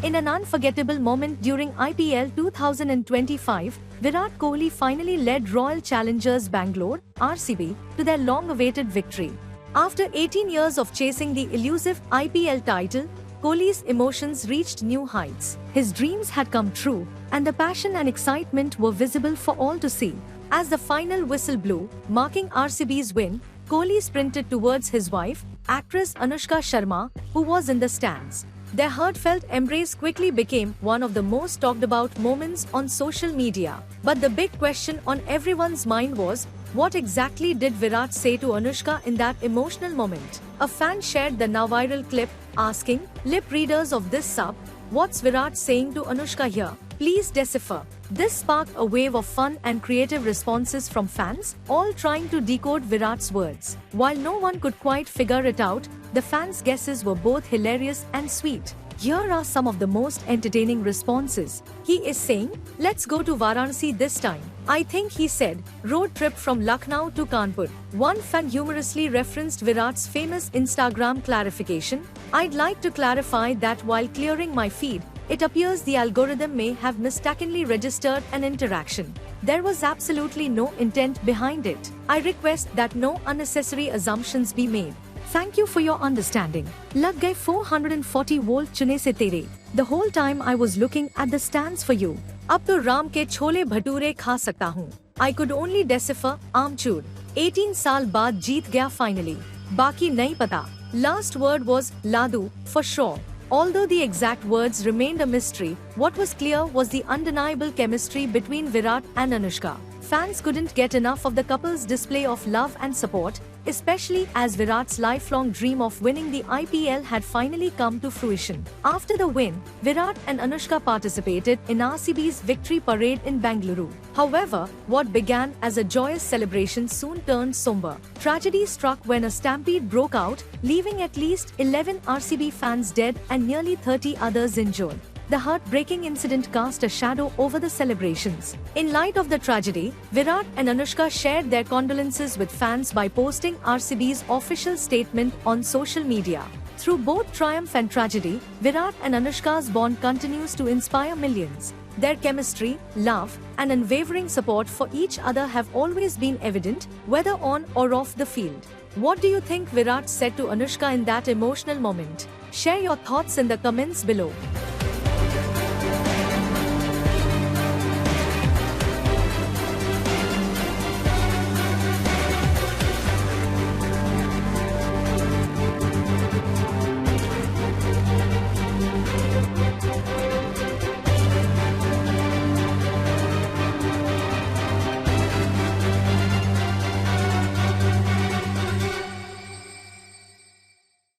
In an unforgettable moment during IPL 2025, Virat Kohli finally led Royal Challengers Bangalore (RCB) to their long-awaited victory. After 18 years of chasing the elusive IPL title, Kohli's emotions reached new heights. His dreams had come true, and the passion and excitement were visible for all to see. As the final whistle blew, marking RCB's win, Kohli sprinted towards his wife, actress Anushka Sharma, who was in the stands. Their heartfelt embrace quickly became one of the most talked about moments on social media. But the big question on everyone's mind was, what exactly did Virat say to Anushka in that emotional moment? A fan shared the now viral clip, asking, "Lip readers of this sub, what's Virat saying to Anushka here? Please decipher." This sparked a wave of fun and creative responses from fans, all trying to decode Virat's words. While no one could quite figure it out, the fans' guesses were both hilarious and sweet. Here are some of the most entertaining responses. He is saying, "Let's go to Varanasi this time. I think he said, road trip from Lucknow to Kanpur." One fan humorously referenced Virat's famous Instagram clarification, "I'd like to clarify that while clearing my feed, it appears the algorithm may have mistakenly registered an interaction. There was absolutely no intent behind it. I request that no unnecessary assumptions be made. Thank you for your understanding. Lag gaye 440 volt chune se tere. The whole time I was looking at the stands for you. Ab to Ram ke chole bhature kha sakta hoon. I could only decipher, Amchur. 18 saal baad jeet gaya finally. Baki nahi pata." Last word was Ladu, for sure. Although the exact words remained a mystery, what was clear was the undeniable chemistry between Virat and Anushka. Fans couldn't get enough of the couple's display of love and support, especially as Virat's lifelong dream of winning the IPL had finally come to fruition. After the win, Virat and Anushka participated in RCB's victory parade in Bengaluru. However, what began as a joyous celebration soon turned somber. Tragedy struck when a stampede broke out, leaving at least 11 RCB fans dead and nearly 30 others injured. The heartbreaking incident cast a shadow over the celebrations. In light of the tragedy, Virat and Anushka shared their condolences with fans by posting RCB's official statement on social media. Through both triumph and tragedy, Virat and Anushka's bond continues to inspire millions. Their chemistry, love, and unwavering support for each other have always been evident, whether on or off the field. What do you think Virat said to Anushka in that emotional moment? Share your thoughts in the comments below.